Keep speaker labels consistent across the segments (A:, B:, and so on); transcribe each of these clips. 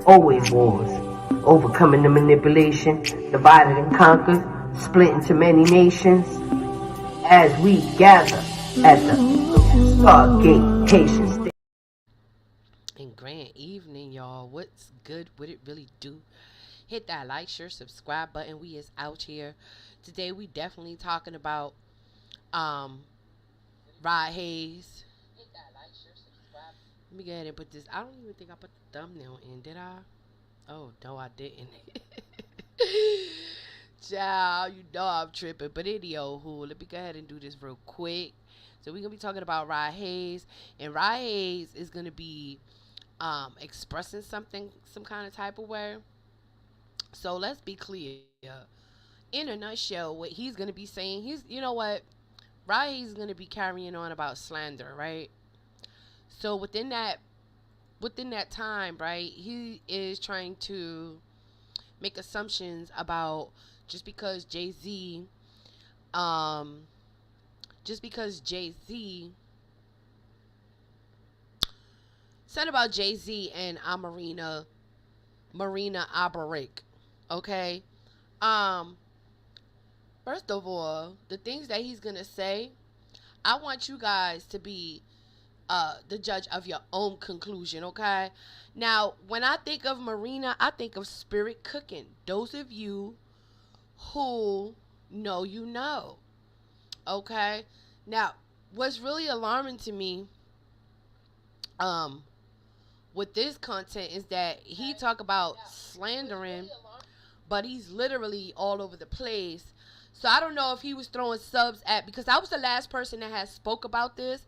A: always wars. Overcoming the manipulation, divided and conquered, split into many nations. As we gather at the Stargate Haitian State.
B: And grand evening, y'all. What's good? What it really do? Hit that like, share, subscribe button. We is out here. Today we definitely talking about um Rod Hayes. Let me go ahead and put this. I don't even think I put the thumbnail in, did I? Oh no, I didn't. Child, you know I'm tripping. But anywho, let me go ahead and do this real quick. So we're gonna be talking about Rod Hayes, and Rod Hayes is gonna be expressing something, some kind of type of way. So let's be clear. In a nutshell, what he's gonna be saying, you know what, Rod Hayes is gonna be carrying on about slander, right? So within that time, right, he is trying to make assumptions about just because Jay Z, um, just because Jay Z said about Jay Z and Marina Abarik, okay. Um, First of all, the things that he's gonna say, I want you guys to be the judge of your own conclusion, okay? Now, when I think of Marina, I think of spirit cooking. Those of you who know, you know, okay? Now, what's really alarming to me um with this content is that he talk about slandering, but he's literally all over the place. So I don't know if he was throwing subs at, because I was the last person that had spoke about this,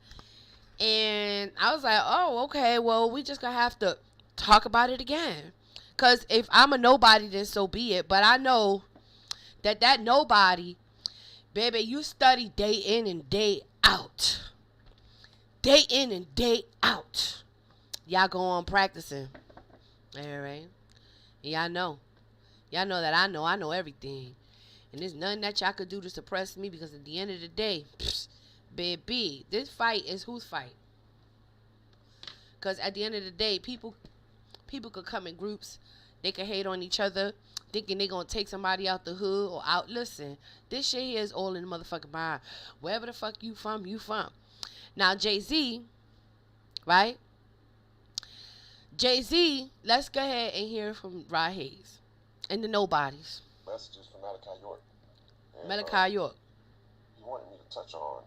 B: and I was like, oh, okay, well, we just gonna have to talk about it again. Because if I'm a nobody, then so be it. But I know that nobody, baby, you study day in and day out. Day in and day out. Y'all go on practicing. All right? Y'all know. Y'all know that I know everything. And there's nothing that y'all could do to suppress me, because at the end of the day, baby, this fight is whose fight? Because at the end of the day, people could come in groups. They could hate on each other, thinking they going to take somebody out the hood or out. Listen, this shit here is all in the motherfucking mind. Wherever the fuck you from, you from. Now, Jay-Z, right? Jay-Z, let's go ahead and hear from Rod Hayes and the nobodies.
C: Messages from Malachi York. And,
B: Malachi York.
C: He wanted me to touch on.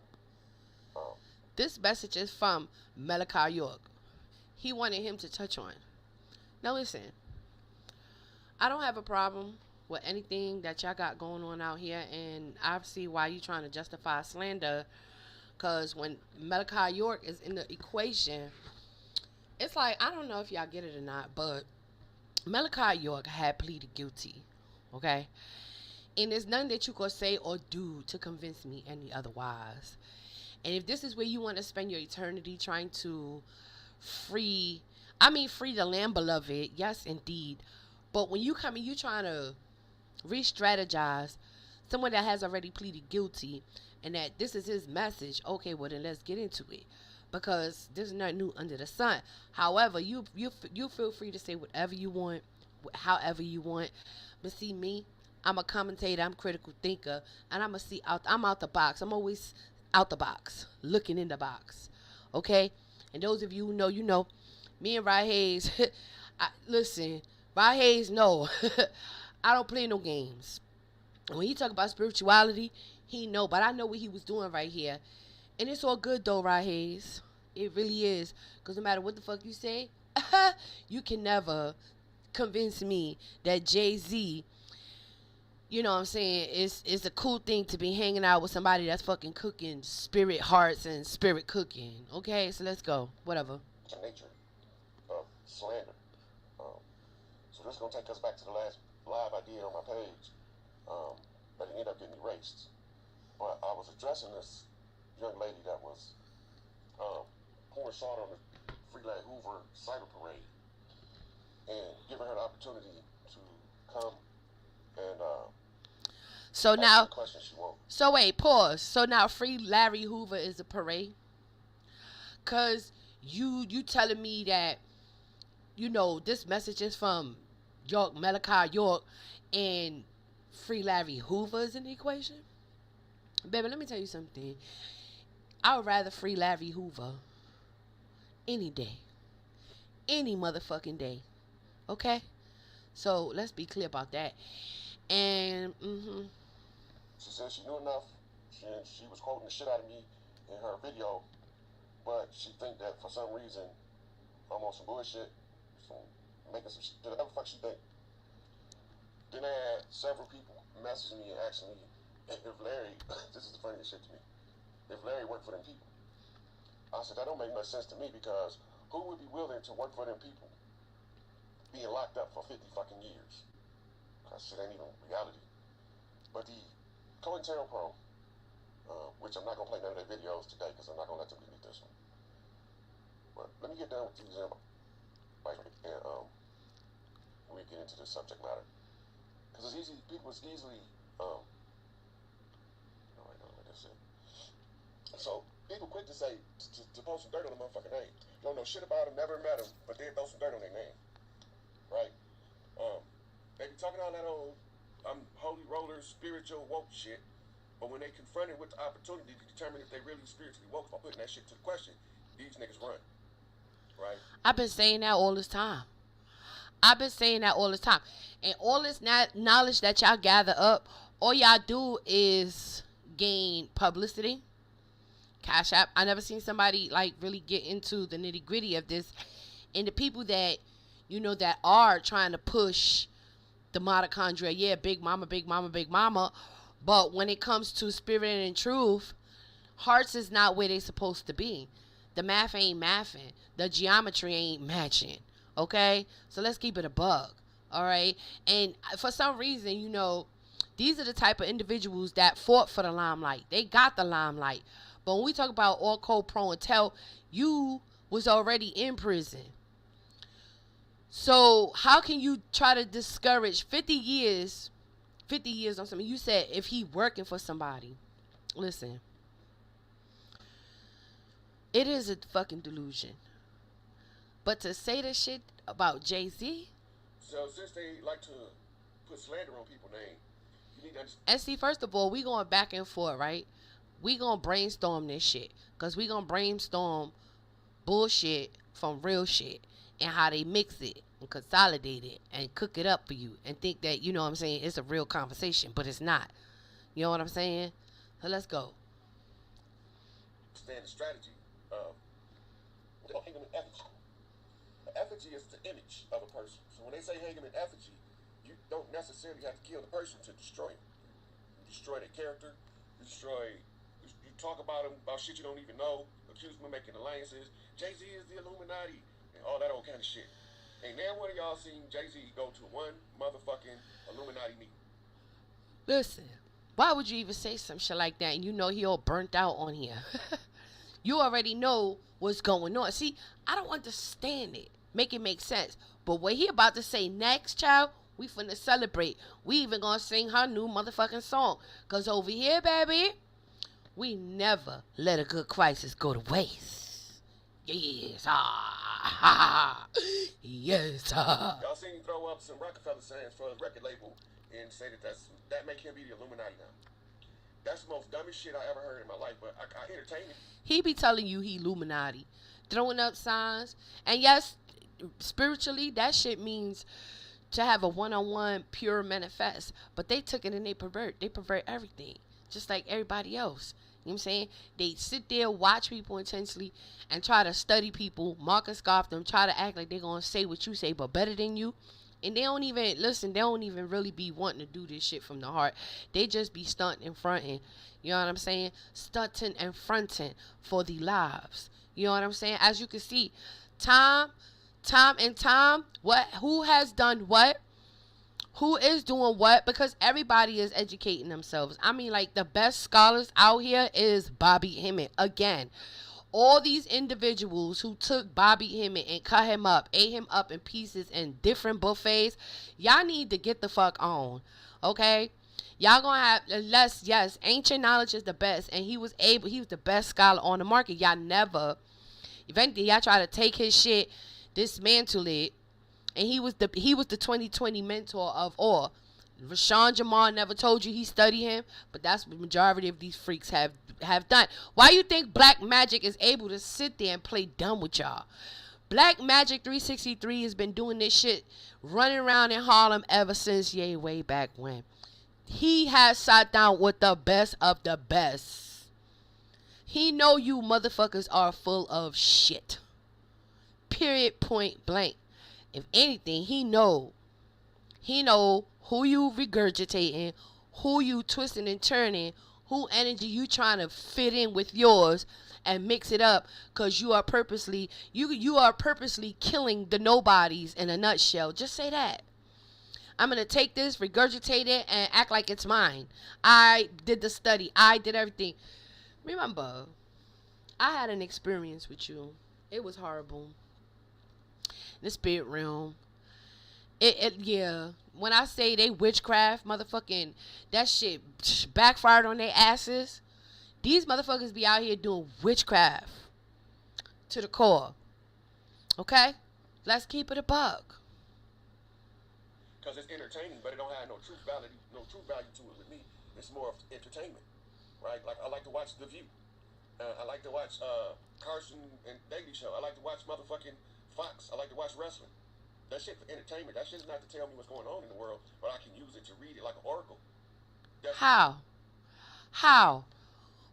B: This message is from Malachi York. He wanted him to touch on. Now listen, I don't have a problem with anything that y'all got going on out here, and I see why you trying to justify slander. Because when Malachi York is in the equation, it's like, I don't know if y'all get it or not, but Malachi York had pleaded guilty, okay? And there's nothing that you could say or do to convince me any otherwise. And if this is where you want to spend your eternity trying to free the land, beloved, yes, indeed. But when you come and you trying to re-strategize someone that has already pleaded guilty, and that this is his message, okay, well then let's get into it, because there's nothing new under the sun. However, you feel free to say whatever you want, however you want. But see me, I'm a commentator, I'm a critical thinker, and I'm out the box. I'm always out the box, looking in the box, okay? And those of you who know, you know. Me and Rod Hayes, listen, Rod Hayes, no, I don't play no games. When he talk about spirituality, he know, but I know what he was doing right here. And it's all good though, Rod Hayes. It really is. Because no matter what the fuck you say, you can never convince me that Jay-Z, you know what I'm saying, it's a cool thing to be hanging out with somebody that's fucking cooking spirit hearts and spirit cooking. Okay, so let's go. Whatever.
C: Nature of slander. So this is going to take us back to the last live I did on my page, but it ended up getting erased. But I was addressing this young lady that was pouring salt on the Freelad Hoover cyber parade, and giving her the opportunity to come and
B: so now,
C: question she won't.
B: So wait, pause. So now Free Larry Hoover is a parade? Cause you telling me that this message is from Malachi York, and Free Larry Hoover is in the equation. Baby, let me tell you something. I would rather free Larry Hoover any day. Any motherfucking day. Okay? So, let's be clear about that. And,
C: She said she knew enough. She was quoting the shit out of me in her video, but she think that for some reason I'm on some bullshit, making some shit, whatever the fuck she think. Then I had several people message me and ask me if Larry, this is the funniest shit to me, if Larry worked for them people. I said, that don't make much sense to me, because who would be willing to work for them people being locked up for 50 fucking years? That shit ain't even reality. But the COINTELPRO, which I'm not going to play none of their videos today because I'm not going to let them delete this one. But let me get done with these and we get into the subject matter. Because it's easy, people is easily, all right, no, that's it. So, people quick to say, to post some dirt on the motherfucking name. Don't know shit about them, never met them, but they throw some dirt on their name. Right? They be talking all that old, holy roller, spiritual, woke shit, but when they confronted with the opportunity to determine if they really spiritually woke by putting that shit to the question, these niggas run. Right?
B: I've been saying that all this time. And all this knowledge that y'all gather up, all y'all do is gain publicity. Cash App. I never seen somebody like really get into the nitty gritty of this. And the people that, that are trying to push the mitochondria, yeah, big mama. But when it comes to spirit and truth, hearts is not where they supposed to be. The math ain't mathing. The geometry ain't matching. Okay? So let's keep it a bug. All right? And for some reason, these are the type of individuals that fought for the limelight. They got the limelight. But when we talk about all code pro and tell, you was already in prison. So how can you try to discourage 50 years on something? You said if he working for somebody. Listen. It is a fucking delusion. But to say this shit about Jay-Z.
C: So since they like to put slander on people's name, you need to understand.
B: And see, first of all, we going back and forth, right? We gonna brainstorm this shit. Because we gonna brainstorm bullshit from real shit. And how they mix it and consolidate it and cook it up for you. And think that, you know what I'm saying, it's a real conversation. But it's not. You know what I'm saying? So let's go.
C: Understand the strategy of hanging in effigy. The effigy is the image of a person. So when they say hang him in effigy, you don't necessarily have to kill the person to destroy him. You destroy their character. You talk about him, about shit you don't even know. Accuse him of making alliances. Jay-Z is the Illuminati. And all that old kind of shit. Ain't never one of y'all seen Jay-Z go to one motherfucking Illuminati meeting.
B: Listen, why would you even say some shit like that and you know he all burnt out on here? You already know what's going on. See, I don't understand it. Make it make sense. But what he about to say next, child, we finna celebrate. We even gonna sing her new motherfucking song. Because over here, baby, we never let a good crisis go to waste. Yes, yes,
C: Y'all seen him throw up some Rockefeller sayings for his record label and say that make him be the Illuminati now. That's the most dumbest shit I ever heard in my life, but I entertain it.
B: He be telling you he Illuminati, throwing up signs. And yes, spiritually, that shit means to have a one-on-one pure manifest. But they took it and they pervert everything, just like everybody else. You know what I'm saying? They sit there, watch people intensely, and try to study people, mock and scoff them, try to act like they're going to say what you say, but better than you. And they don't even, listen, they don't even really be wanting to do this shit from the heart. They just be stunting and fronting. You know what I'm saying? Stunting and fronting for the lives. You know what I'm saying? As you can see, time, who has done what? Who is doing what? Because everybody is educating themselves. I mean, like, the best scholars out here is Bobby Hemmett. Again, all these individuals who took Bobby Hemmett and cut him up, ate him up in pieces in different buffets, y'all need to get the fuck on, okay? Y'all gonna have less, yes, ancient knowledge is the best, and he was the best scholar on the market. Y'all never, eventually y'all try to take his shit, dismantle it, And he was the 2020 mentor of all. Rashawn Jamal never told you he studied him, but that's what the majority of these freaks have done. Why you think Black Magic is able to sit there and play dumb with y'all? Black Magic 363 has been doing this shit, running around in Harlem ever since way back when. He has sat down with the best of the best. He know you motherfuckers are full of shit. Period, point blank. If anything, he know who you regurgitating, who you twisting and turning, who energy you trying to fit in with yours and mix it up, because you are purposely killing the nobodies in a nutshell. Just say that. I'm going to take this, regurgitate it, and act like it's mine. I did the study. I did everything. Remember, I had an experience with you. It was horrible. The spirit realm. Yeah. When I say they witchcraft, motherfucking, that shit backfired on their asses. These motherfuckers be out here doing witchcraft to the core. Okay? Let's keep it a buck.
C: Because it's entertaining, but it don't have no truth value to it with me. It's more of entertainment, right? Like, I like to watch The View. I like to watch Carson and Daily Show. I like to watch motherfucking Fox. I like to watch wrestling. That shit for entertainment. That shit's not to tell me what's going on in the world, but I can use it to read it like an oracle.
B: How?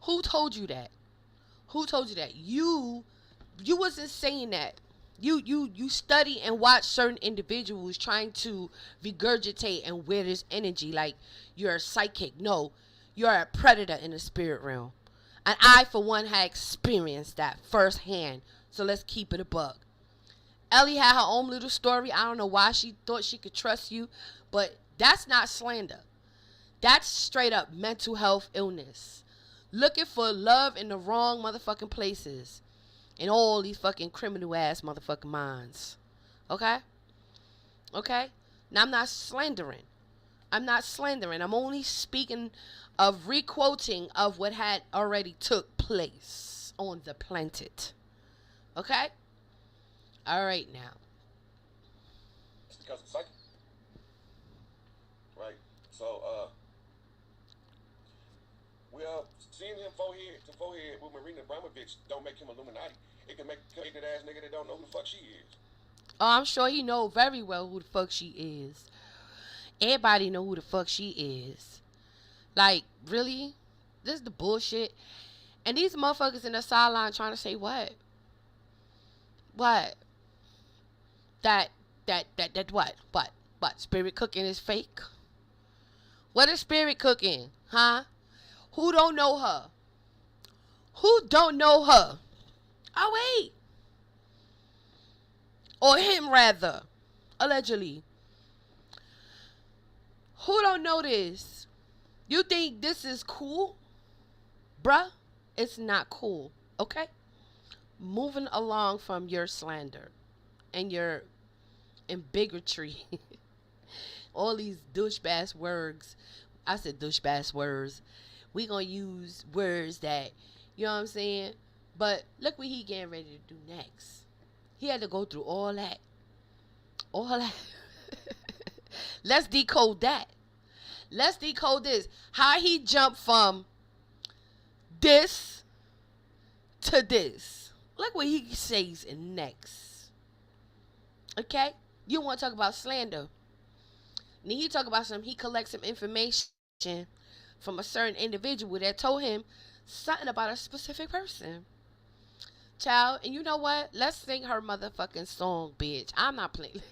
B: Who told you that? You wasn't saying that. You study and watch certain individuals trying to regurgitate and wear this energy like you're a psychic. No, you're a predator in the spirit realm. And I, for one, had experienced that firsthand. So let's keep it a buck. Ellie had her own little story. I don't know why she thought she could trust you, but that's not slander. That's straight up mental health illness. Looking for love in the wrong motherfucking places. In all these fucking criminal ass motherfucking minds. Okay? Okay? Now I'm not slandering. I'm only speaking of requoting of what had already took place on the planet. Okay? All right now.
C: It's because of psychic. Right? So, we are seeing him forehead to forehead with Marina Abramovich don't make him Illuminati. It can make an ignorant ass nigga that don't know who the fuck she is.
B: Oh, I'm sure he know very well who the fuck she is. Everybody know who the fuck she is. Like, really? This is the bullshit. And these motherfuckers in the sideline trying to say what? What? That what? Spirit cooking is fake? What is spirit cooking? Huh? Who don't know her? Oh, wait. Or him, rather. Allegedly. Who don't know this? You think this is cool? Bruh, it's not cool. Okay? Moving along from your slander and your bigotry. All these douche-bass words. I said douche-bass words. We gonna use words that, you know what I'm saying? But look what he getting ready to do next. He had to go through all that. Let's decode that. Let's decode this. How he jumped from this to this. Look what he says next. Okay? You want to talk about slander. And he talk about he collects some information from a certain individual that told him something about a specific person. Child, and you know what? Let's sing her motherfucking song, bitch. I'm not playing.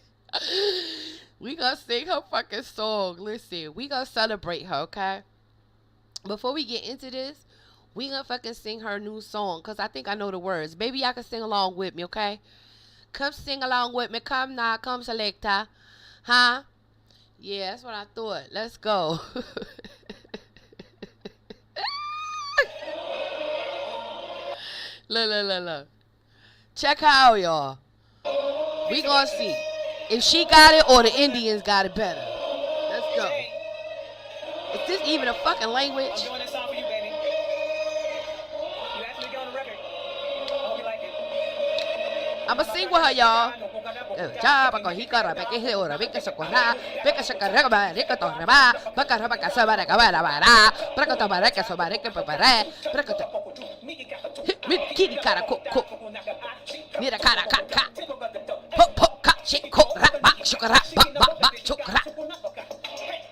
B: We gonna sing her fucking song. Listen, we gonna celebrate her, okay? Before we get into this, we gonna fucking sing her new song, because I think I know the words. Baby, y'all can sing along with me, okay? Come sing along with me. Come now. Come selecta. Huh? Yeah, that's what I thought. Let's go. Look. Check her out, y'all. We gonna see if she got it or the Indians got it better. Let's go. Is this even a fucking language?
D: I'm doing this song for you, baby. You asked me to get on the record. I hope you like it.
B: I'ma sing with her, y'all. Jaba con hikara, beke hora, beke sokora, beke shakara, beke toraba, bakara baka sabara kabara bara, prakata baraka sobareke papare, prakata. Kiri kara ko. Mira cara ka. Pop pop ka shiko ra ba shukara ba shukara.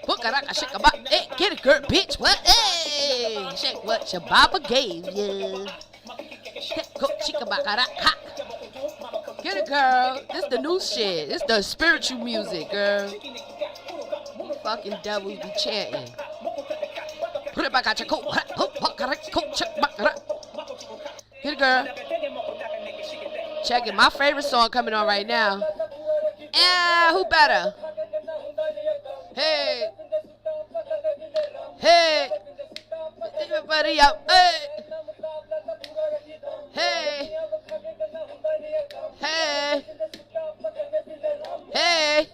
B: Pukaraka shake a bop. Hey, get it, girl, bitch. What? Hey, shake what your papa gave you. Get it, girl. This the new shit. This the spiritual music, girl. You fucking devils be chanting. Put it back at your coat. Get it, girl. Check it. My favorite song coming on right now. Who better? Hey. Hey. Everybody up. Hey. Hey. Hey. Hey.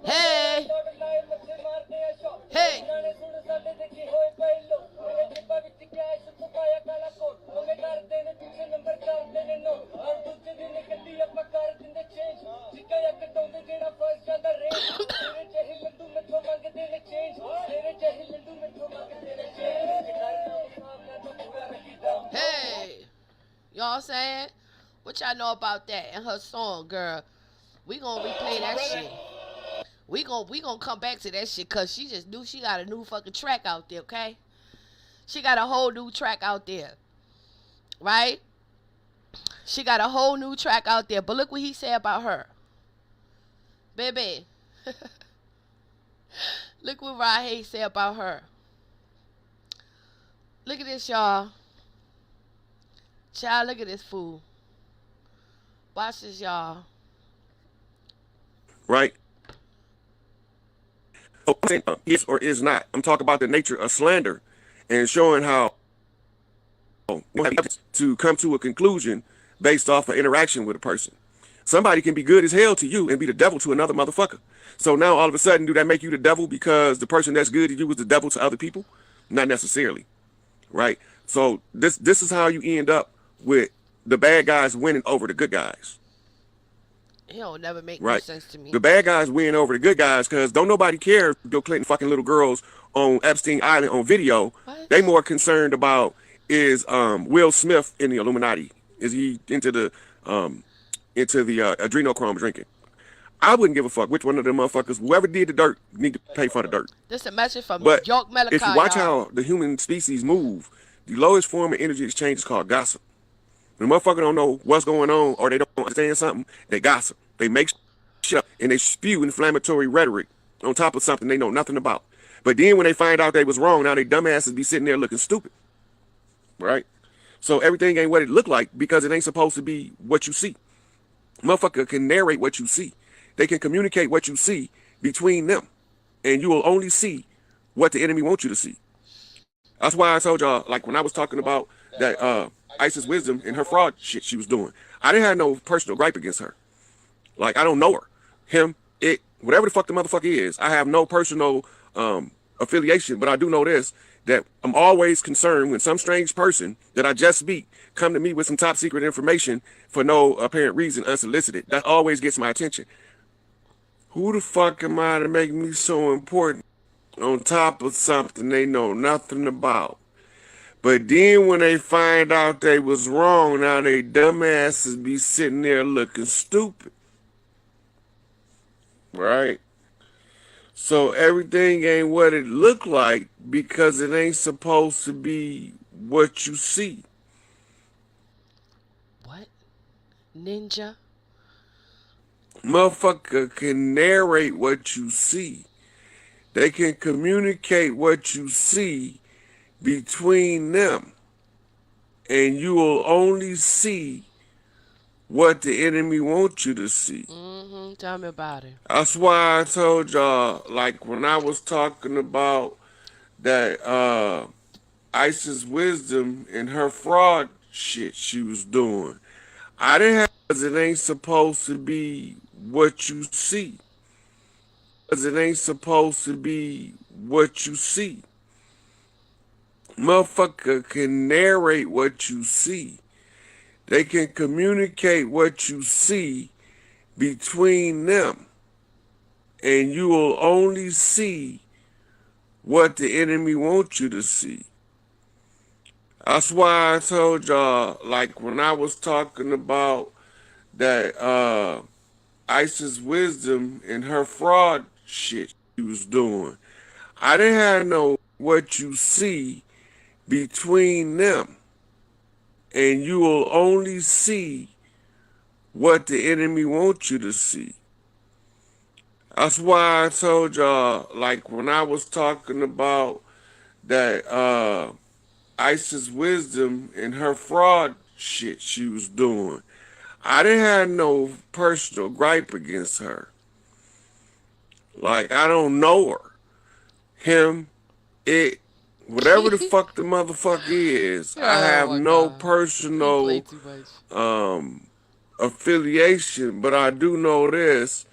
B: Hey. Hey. Hey. Y'all saying? What y'all know about that and her song, girl? We gonna replay that shit. We gonna come back to that shit because she just knew she got a new fucking track out there, okay? She got a whole new track out there. Right? She got a whole new track out there. But look what he said about her. Baby. Look what Rod Hayes said about her. Look at this, y'all. Child, look at this fool. Watch this, y'all.
C: Right? Is or is not. I'm talking about the nature of slander and showing how to come to a conclusion based off of interaction with a person. Somebody can be good as hell to you and be the devil to another motherfucker. So now all of a sudden, do that make you the devil because the person that's good to you was the devil to other people? Not necessarily, right? So this is how you end up with the bad guys winning over the good guys.
B: It'll never make no sense to me.
C: The bad guys win over the good guys because don't nobody care if Bill Clinton fucking little girls on Epstein Island on video.
B: What?
C: They more concerned about is Will Smith in the Illuminati? Is he into the adrenochrome drinking? I wouldn't give a fuck which one of them motherfuckers. Whoever did the dirt need to pay for the dirt.
B: This is a message from
C: But
B: York Malachi.
C: if you watch how the human species move, the lowest form of energy exchange is called gossip. When a motherfucker don't know what's going on or they don't understand something, they gossip. They make shit up and they spew inflammatory rhetoric on top of something they know nothing about. But then when they find out they was wrong, now they dumbasses be sitting there looking stupid. Right? So everything ain't what it look like because it ain't supposed to be what you see. Motherfucker can narrate what you see. They can communicate what you see between them. And you will only see what the enemy wants you to see. That's why I told y'all, like when I was talking about that Isis Wisdom and her fraud shit she was doing, I didn't have no personal gripe against her. Like, I don't know her. Him, it, whatever the fuck the motherfucker is, I have no personal affiliation, but I do know this, that I'm always concerned when some strange person that I just meet come to me with some top secret information for no apparent reason, unsolicited. That always gets my attention. Who the fuck am I to make me so important on top of something they know nothing about? But then when they find out they was wrong, now they dumbasses be sitting there looking stupid. Right? So everything ain't what it look like because it ain't supposed to be what you see.
B: What? Ninja?
C: Motherfucker can narrate what you see. They can communicate what you see between them. And you will only see what the enemy wants you to see.
B: Tell me about it.
C: That's why I told y'all, like when I was talking about that Isis Wisdom and her fraud shit she was doing, I didn't have, because it ain't supposed to be what you see. Because it ain't supposed to be what you see. Motherfucker can narrate what you see.
D: They can communicate what you see between them, and you will only see what the enemy wants you to see. That's why I told y'all, like when I was talking about that Isis Wisdom and her fraud shit she was doing. I didn't have no what you see between them, and you will only see what the enemy wants you to see. That's why I told y'all, like when I was talking about that Isis Wisdom and her fraud shit she was doing. I didn't have no personal gripe against her. Like I don't know her. Him, it, whatever the fuck the motherfucker is, I
B: Oh
D: have
B: my
D: no
B: god. You play
D: personal
B: too much.
D: um affiliation, but I do know this,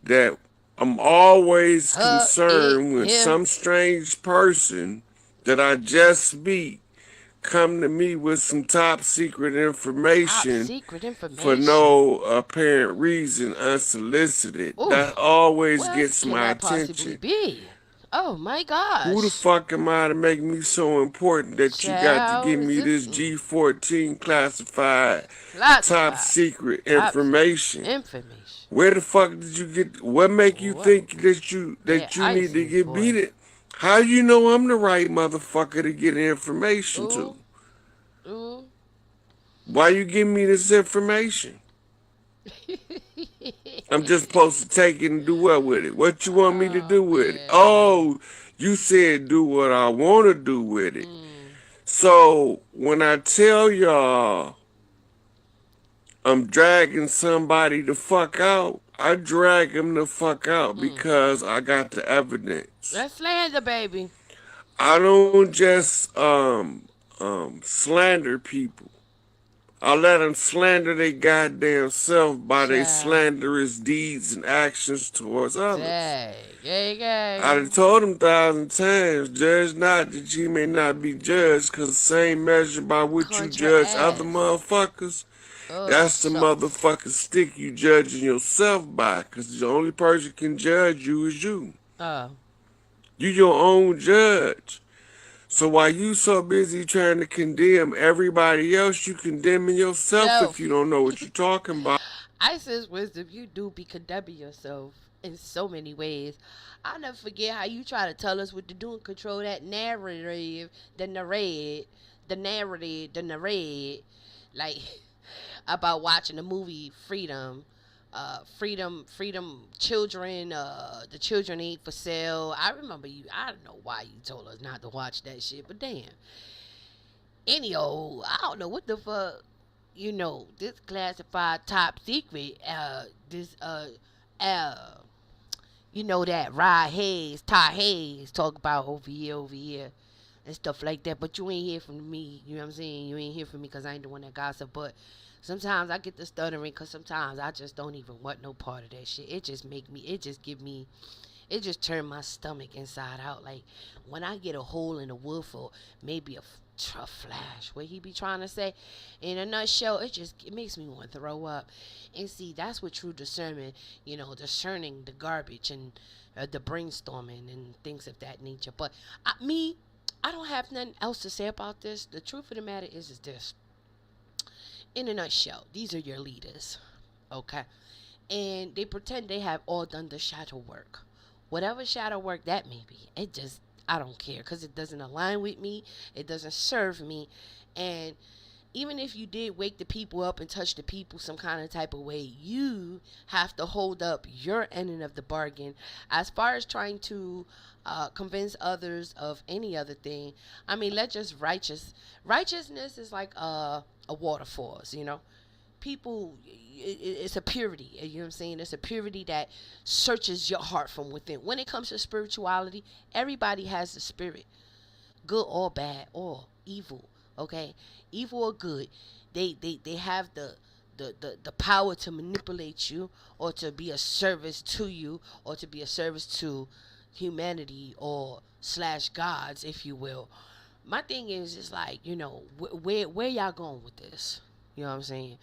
D: that I'm always
B: It
D: concerned when
B: him.
D: some strange person that I just meet come to me with some top secret
B: Top
D: information
B: secret
D: for
B: information.
D: no apparent reason, unsolicited.
B: Ooh.
D: That always
B: What
D: gets
B: can
D: my
B: that possibly
D: attention.
B: be? Oh my
D: Who the
B: gosh.
D: fuck am I to make me so important that you got to give
B: Child, is
D: me
B: this
D: this G14 classified top
B: classified?
D: secret
B: Top secret
D: information?
B: information.
D: Where the fuck did you get? What make you
B: What?
D: think that
B: That
D: you need to
B: ISIS
D: get
B: boy.
D: beat it? How you know I'm the right motherfucker to get information to?
B: Ooh. Ooh.
D: Why you give me this information? I'm just supposed to take it and do what with it? What you want me to
B: Oh
D: do with it?
B: man.
D: Oh, you said do what I want to do with it.
B: Mm.
D: So when I tell y'all I'm dragging somebody the fuck out, I drag them the fuck out
B: Mm.
D: because I got the evidence.
B: That's slander, baby.
D: I don't just slander people. I let them slander their goddamn self by their
B: Child.
D: slanderous deeds and actions towards others.
B: Dang. Gang,
D: I
B: gang.
D: done told them 1,000 times, judge not that ye may not be judged, cause the same measure by which you
B: Contra
D: judge other
B: ass.
D: motherfuckers,
B: Oh,
D: that's the
B: self.
D: motherfucking stick you judging yourself by, cause the only person can judge you is you.
B: Oh.
D: You your own judge. So while you so busy trying to condemn everybody else, you condemning yourself if you
B: Self.
D: don't know what you're talking about.
B: Isis wisdom, you do be condemning yourself in so many ways. I'll never forget how you try to tell us what to do and control that narrative, like about watching the movie Freedom. Freedom, children, the children ain't for sale. I remember you, I don't know why you told us not to watch that shit, but damn. Anyhow, I don't know what the fuck, this classified top secret, this, uh, that Rod Hayes, Ty Hayes talk about over here, and stuff like that. But you ain't hear from me, you know what I'm saying? You ain't hear from me because I ain't the one that gossip. But sometimes I get the stuttering because sometimes I just don't even want no part of that shit. It just turned my stomach inside out. Like when I get a hole in the wolf or maybe a flash, what he be trying to say, in a nutshell, it makes me want to throw up. And see, that's what true discernment, discerning the garbage and the brainstorming and things of that nature. But I don't have nothing else to say about this. The truth of the matter is this. In a nutshell, these are your leaders, okay? And they pretend they have all done the shadow work. Whatever shadow work that may be, I don't care because it doesn't align with me. It doesn't serve me. And even if you did wake the people up and touch the people some kind of type of way, you have to hold up your end of the bargain. As far as trying to convince others of any other thing, I mean, let's just righteousness is like a waterfalls. People, it's a purity, you know what I'm saying? It's a purity that searches your heart from within. When it comes to spirituality, everybody has the spirit, good or bad or evil, okay? Evil or good, they have the power to manipulate you or to be a service to you or to be a service to humanity or slash gods, if you will. My thing is like, where y'all going with this? You know what I'm saying?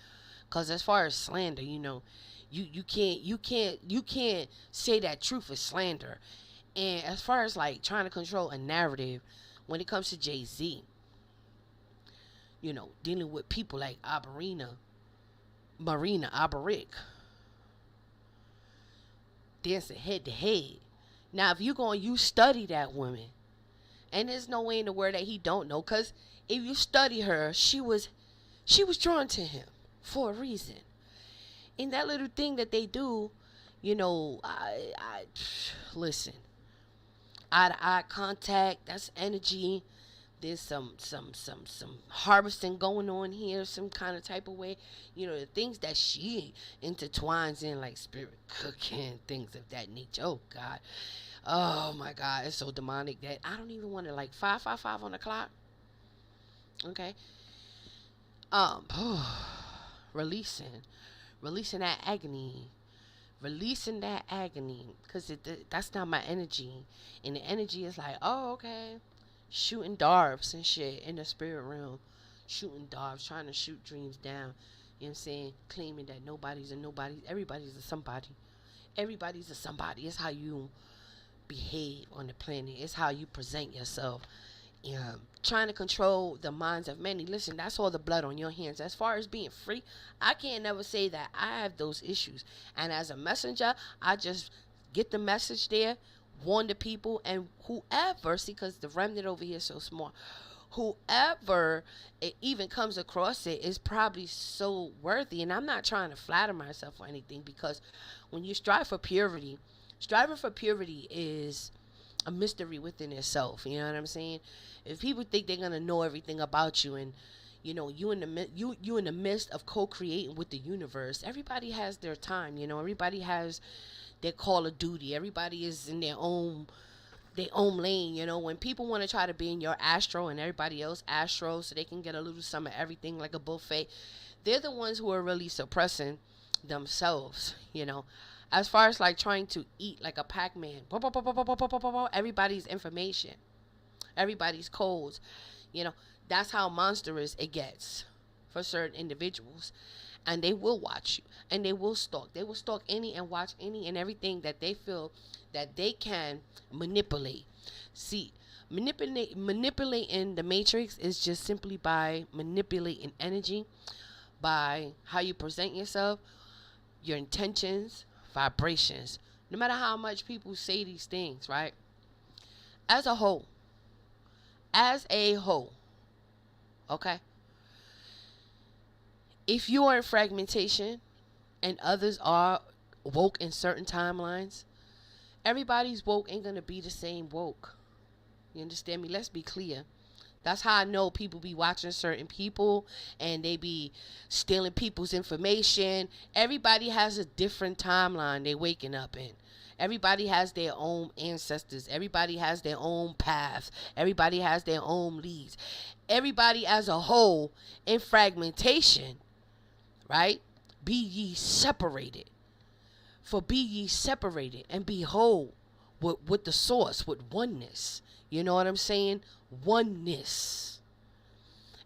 B: Because as far as slander, you can't say that truth is slander. And as far as like trying to control a narrative, when it comes to Jay-Z, dealing with people like Marina Alberic, dancing head to head. Now, if you study that woman, and there's no way in the world that he don't know, because if you study her, she was drawn to him for a reason. And that little thing that they do, I listen. Eye to eye contact, that's energy. There's some harvesting going on here, some kind of type of way. The things that she intertwines in, like spirit cooking, things of that nature. Oh God. Oh my God, it's so demonic that I don't even want to, like, 555 on the clock. Okay. Releasing that agony. Releasing that agony, because that's not my energy. And the energy is like, oh, okay, shooting darts and shit in the spirit realm, shooting darts, trying to shoot dreams down. You know what I'm saying? Claiming that nobody's a nobody, everybody's a somebody. Everybody's a somebody. It's how you behave on the planet. It's how you present yourself. Trying to control the minds of many. Listen, that's all the blood on your hands. As far as being free, I can't never say that I have those issues. And as a messenger, I just get the message there, warn the people, and whoever, see, because the remnant over here is so small, whoever it even comes across it is probably so worthy. And I'm not trying to flatter myself or anything, because when you strive for purity, striving for purity is a mystery within itself. You know what I'm saying? If people think they're gonna know everything about you, and you in the midst of co-creating with the universe, everybody has their time. Everybody has their call of duty. Everybody is in their own lane. When people want to try to be in your astro and everybody else astro, so they can get a little some of everything like a buffet, they're the ones who are really suppressing themselves. As far as like trying to eat like a Pac-Man, everybody's information, everybody's codes, that's how monstrous it gets for certain individuals. And they will watch you, and they will stalk. They will stalk any and watch any and everything that they feel that they can manipulate. See, manipulating the matrix is just simply by manipulating energy, by how you present yourself, your intentions, vibrations. No matter how much people say these things, right? As a whole, okay? If you are in fragmentation and others are woke in certain timelines, everybody's woke ain't gonna be the same woke. You understand me? Let's be clear. That's how I know people be watching certain people and they be stealing people's information. Everybody has a different timeline they waking up in. Everybody has their own ancestors. Everybody has their own paths. Everybody has their own leads. Everybody as a whole in fragmentation, right? Be ye separated. For be ye separated and be whole with the source, with oneness. You know what I'm saying? Oneness.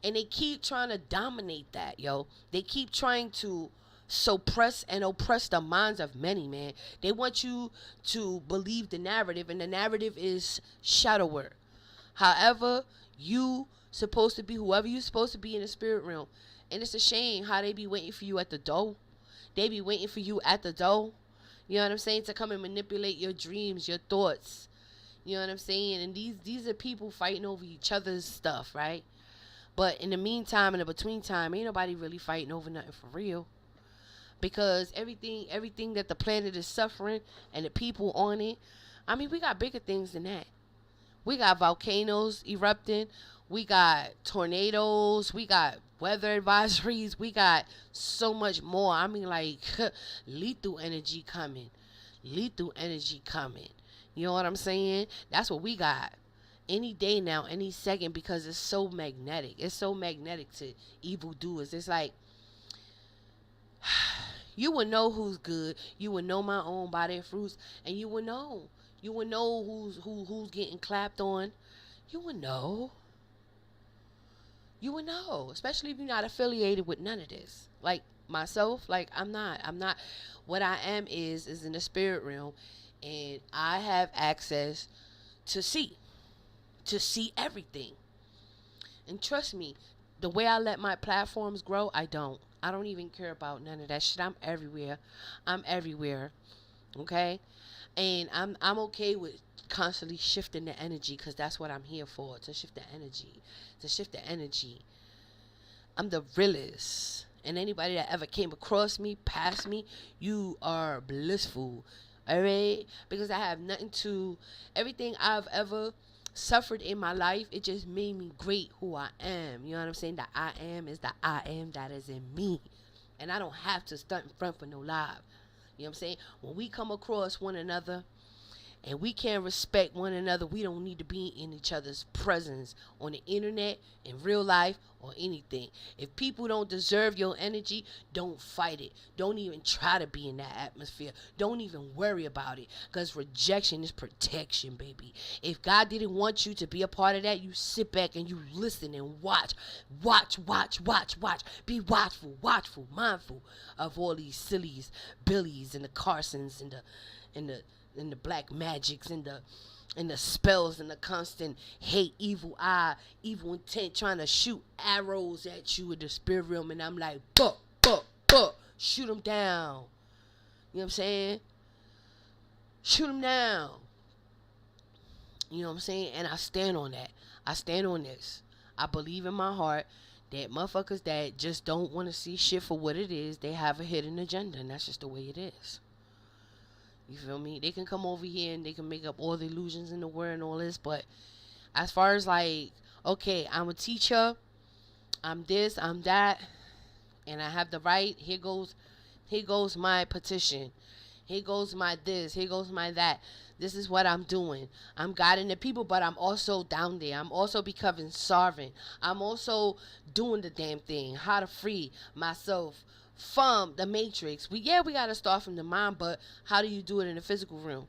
B: And they keep trying to dominate that, yo. They keep trying to suppress and oppress the minds of many, man. They want you to believe the narrative, and the narrative is shadow work. However, you supposed to be whoever you supposed to be in the spirit realm. And it's a shame how they be waiting for you at the door. They be waiting for you at the door. You know what I'm saying? To come and manipulate your dreams, your thoughts. You know what I'm saying? And these are people fighting over each other's stuff, right? But in the meantime, in the between time, ain't nobody really fighting over nothing for real. Because everything that the planet is suffering and the people on it, I mean, we got bigger things than that. We got volcanoes erupting. We got tornadoes. We got weather advisories. We got so much more. I mean, like, lethal energy coming. Lethal energy coming. You know what I'm saying? That's what we got. Any day now, any second, because it's so magnetic. It's so magnetic to evildoers. It's like, you will know who's good. You will know my own by their fruits. And you will know. You will know who's getting clapped on. You will know. You would know, especially if you're not affiliated with none of this. Like myself, like I'm not. What I am is in the spirit realm, and I have access to see everything. And trust me, the way I let my platforms grow, I don't. I don't even care about none of that shit. I'm everywhere. I'm everywhere. Okay? And I'm okay with constantly shifting the energy because that's what I'm here for, to shift the energy. To shift the energy. I'm the realest. And anybody that ever came across me, past me, you are blissful. Alright? Because I have nothing to everything I've ever suffered in my life, it just made me great who I am. You know what I'm saying? The I am is the I am that is in me. And I don't have to stunt in front for no live. You know what I'm saying? When we come across one another and we can't respect one another, we don't need to be in each other's presence on the internet, in real life, or anything. If people don't deserve your energy, don't fight it. Don't even try to be in that atmosphere. Don't even worry about it, because rejection is protection, baby. If God didn't want you to be a part of that, you sit back and you listen and watch. Watch. Be watchful, mindful of all these sillies, Billies, and the Carsons, and the black magics, and the spells, and the constant hate, evil eye, evil intent, trying to shoot arrows at you in the spirit realm. And I'm like, shoot them down. You know what I'm saying? Shoot them down. You know what I'm saying? And I stand on that. I stand on this. I believe in my heart that motherfuckers that just don't want to see shit for what it is, they have a hidden agenda, and that's just the way it is. You feel me? They can come over here and they can make up all the illusions in the world and all this, but as far as like, okay, I'm a teacher, I'm this, I'm that, and I have the right, here goes my petition. Here goes my this, here goes my that. This is what I'm doing. I'm guiding the people, but I'm also down there. I'm also becoming sovereign. I'm also doing the damn thing. How to free myself from the matrix. We gotta start from the mind, but how do you do it in the physical realm?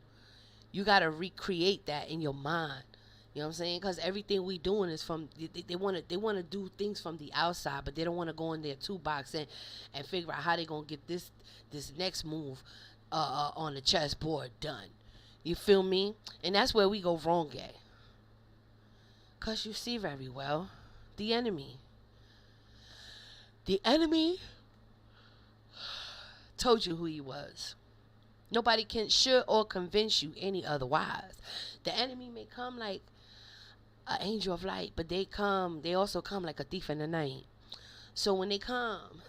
B: You gotta recreate that in your mind. You know what I'm saying? Because everything we doing is from they want to do things from the outside, but they don't want to go in their toolbox and figure out how they gonna get this next move on the chessboard done. You feel me? And that's where we go wrong at. Because you see very well, the enemy told you who he was. Nobody should or convince you any otherwise. The enemy may come like an angel of light, but they also come like a thief in the night. So when they come,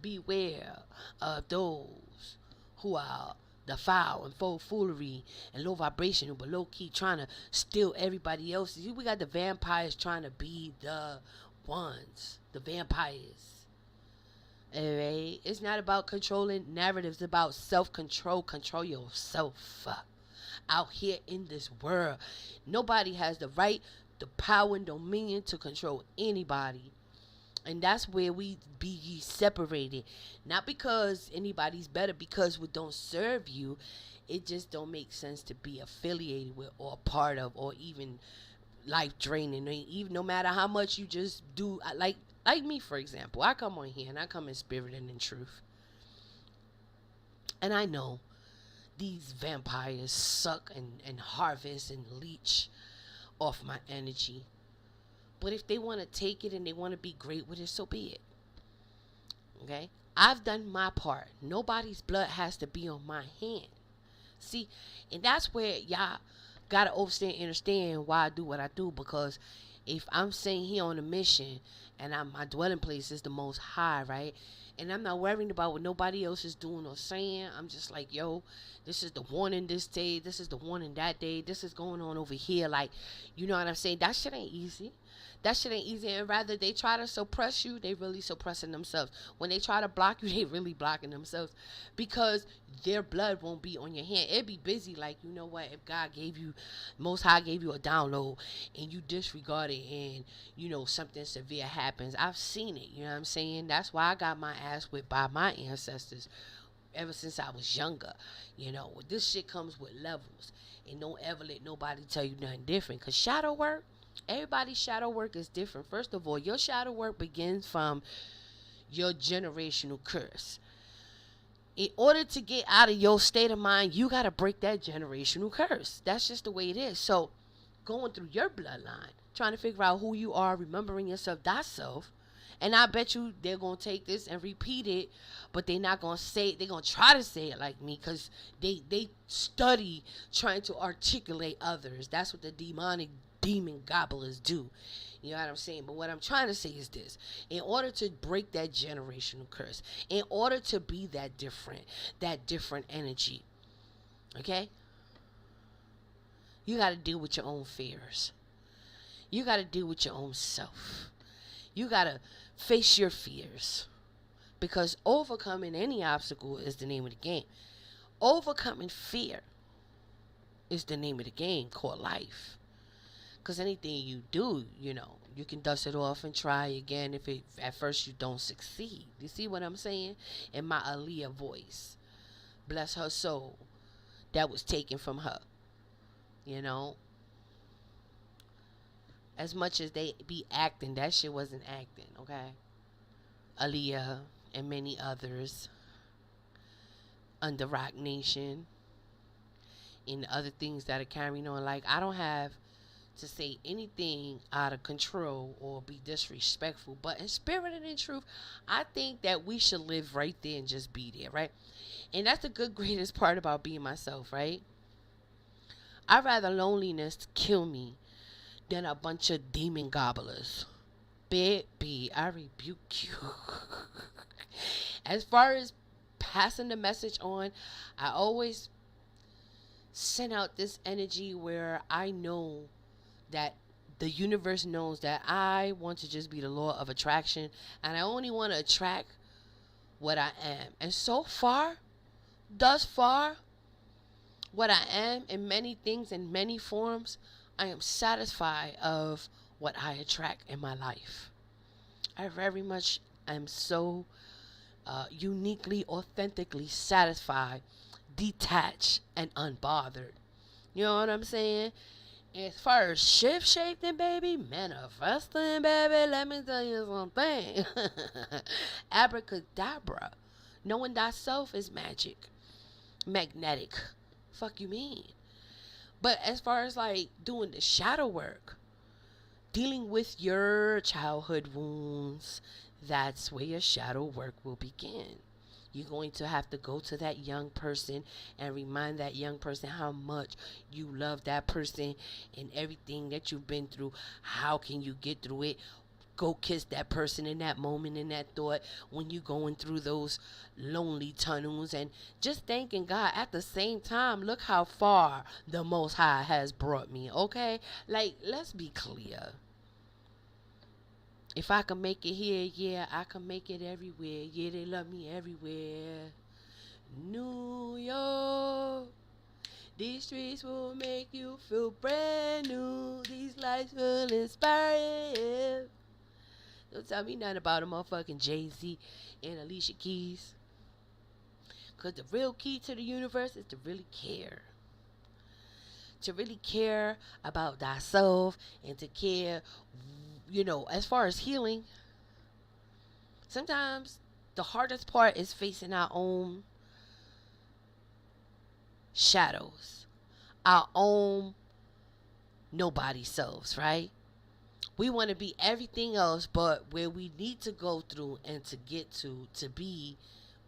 B: beware of those who are the foul and full foolery and low vibration, but low key trying to steal everybody else's. We got the vampires trying to be the ones, the vampires. Alright, it's not about controlling narratives. It's about self-control. Control yourself out here in this world. Nobody has the right, the power, and dominion to control anybody. And that's where we be ye separated. Not because anybody's better, because we don't serve you. It just don't make sense to be affiliated with or part of, or even life draining. Even no matter how much you just do, like me, for example. I come on here and I come in spirit and in truth. And I know these vampires suck and harvest and leech off my energy. But if they want to take it and they want to be great with it, so be it. Okay? I've done my part. Nobody's blood has to be on my hand. See? And that's where y'all got to understand why I do what I do. Because if I'm sitting here on a mission and my dwelling place is the most high, right? And I'm not worrying about what nobody else is doing or saying. I'm just like, yo, this is the warning this day. This is the warning that day. This is going on over here. Like, you know what I'm saying? That shit ain't easy. That shit ain't easy. And rather they try to suppress you, they really suppressing themselves. When they try to block you, they really blocking themselves. Because their blood won't be on your hand. It'd be busy. Like, you know what? If God Most High gave you a download and you disregard it and, you know, something severe happens. I've seen it. You know what I'm saying? That's why I got my ass whipped by my ancestors ever since I was younger. You know, this shit comes with levels. And don't ever let nobody tell you nothing different. Because shadow work, Everybody's shadow work is different. First of all, your shadow work begins from your generational curse. In order to get out of your state of mind, you got to break that generational curse. That's just the way it is. So, going through your bloodline, trying to figure out who you are, remembering yourself, thyself. And I bet you they're going to take this and repeat it, but they're not going to say it. They're going to try to say it like me because they study trying to articulate others. That's what the demon gobblers do. You know what I'm saying? But what I'm trying to say is this. In order to break that generational curse, in order to be that different energy, okay? You got to deal with your own fears. You got to deal with your own self. You got to face your fears. Because overcoming any obstacle is the name of the game. Overcoming fear is the name of the game called life. Because anything you do, you can dust it off and try again if at first you don't succeed. You see what I'm saying? In my Aaliyah voice. Bless her soul. That was taken from her. As much as they be acting, that shit wasn't acting, okay? Aaliyah and many others under Rock Nation and other things that are carrying on. Like, I don't have to say anything out of control or be disrespectful, but in spirit and in truth, I think that we should live right there and just be there, right? And that's the greatest part about being myself, right? I'd rather loneliness kill me than a bunch of demon gobblers. Baby, I rebuke you. As far as passing the message on, I always send out this energy where I know that the universe knows that I want to just be the law of attraction, and I only want to attract what I am. And thus far, what I am in many things, in many forms, I am satisfied of what I attract in my life. I very much am so uniquely, authentically satisfied, detached, and unbothered. You know what I'm saying? As far as shift shaping, baby, manifesting, baby, let me tell you something. Abracadabra. Knowing thyself is magic. Magnetic. Fuck you mean? But as far as like doing the shadow work, dealing with your childhood wounds, that's where your shadow work will begin. You're going to have to go to that young person and remind that young person how much you love that person and everything that you've been through. How can you get through it? Go kiss that person in that moment, in that thought, when you're going through those lonely tunnels, and just thanking God at the same time. Look how far the Most High has brought me, okay? Like, let's be clear. If I can make it here, yeah, I can make it everywhere. Yeah, they love me everywhere. New York, these streets will make you feel brand new. These lights will inspire you. Don't tell me nothing about a motherfucking Jay-Z and Alicia Keys. Because the real key to the universe is to really care. To really care about thyself and to care, as far as healing. Sometimes the hardest part is facing our own shadows. Our own nobody selves, right? We want to be everything else but where we need to go through and to get to be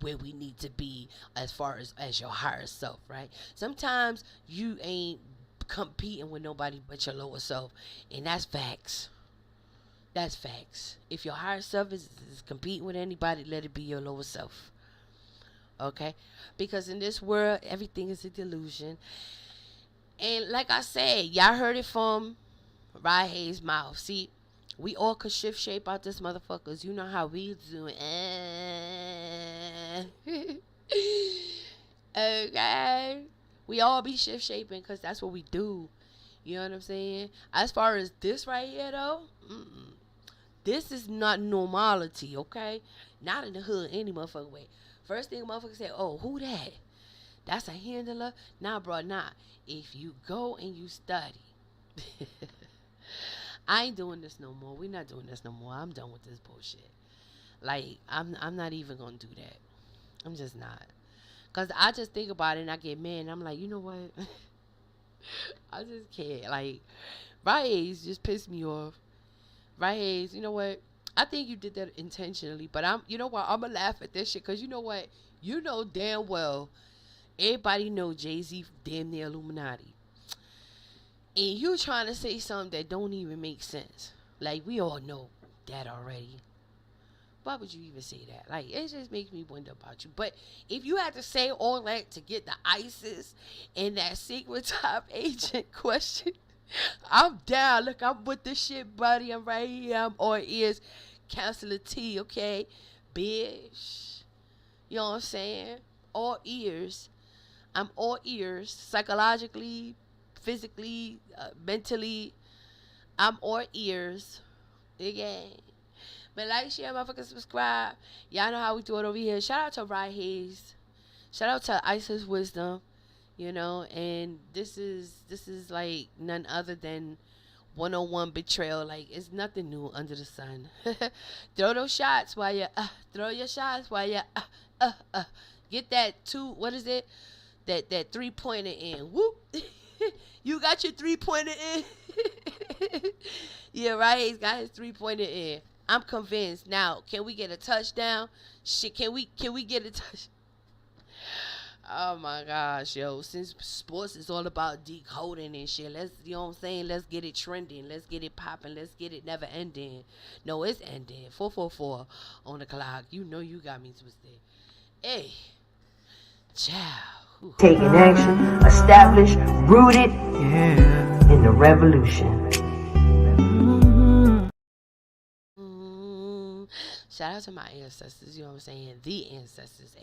B: where we need to be as far as your higher self, right? Sometimes you ain't competing with nobody but your lower self, and that's facts. That's facts. If your higher self is competing with anybody, let it be your lower self. Okay? Because in this world, everything is a delusion. And like I said, y'all heard it from Rod Hayes' mouth. See, we all could shift shape out this motherfuckers. You know how we do it. Okay? We all be shift shaping because that's what we do. You know what I'm saying? As far as this right here, though, this is not normality, okay? Not in the hood any motherfucking way. First thing motherfucker say, oh, who that? That's a handler? Nah, bro, nah. If you go and you study, I ain't doing this no more. We not doing this no more. I'm done with this bullshit. Like, I'm not even gonna do that. I'm just not. Cause I just think about it and I get mad and I'm like, you know what? I just can't. Like, Ryan just pissed me off. Ryan, you know what? I think you did that intentionally, but you know what? I'm gonna laugh at this shit because you know what? You know damn well everybody know Jay-Z damn near Illuminati. And you trying to say something that don't even make sense. Like, we all know that already. Why would you even say that? Like, it just makes me wonder about you. But if you had to say all that to get the ISIS and that secret top agent question, I'm down. Look, I'm with this shit, buddy. I'm right here. I'm all ears. Counselor T, okay? Bitch. You know what I'm saying? All ears. I'm all ears. Psychologically, physically, mentally. I'm all ears. Again. But like, share, motherfucker, subscribe. Y'all know how we do it over here. Shout out to Rye Hayes. Shout out to Isis Wisdom. You know, and this is like none other than 101 betrayal. Like, it's nothing new under the sun. Throw those shots while you throw your shots while you get that what is it? That 3-pointer in. Whoop. You got your 3-pointer in. Yeah, right. He's got his 3-pointer in. I'm convinced. Now, can we get a touchdown? Shit, can we get a touch? Oh my gosh, yo. Since sports is all about decoding and shit, you know what I'm saying? Let's get it trending. Let's get it popping. Let's get it never ending. No, it's ending. 4:44 on the clock. You know you got me twisted. Hey. Ciao.
A: Taking action, established, rooted in the revolution.
B: Shout out to my ancestors, you know what I'm saying? The ancestors.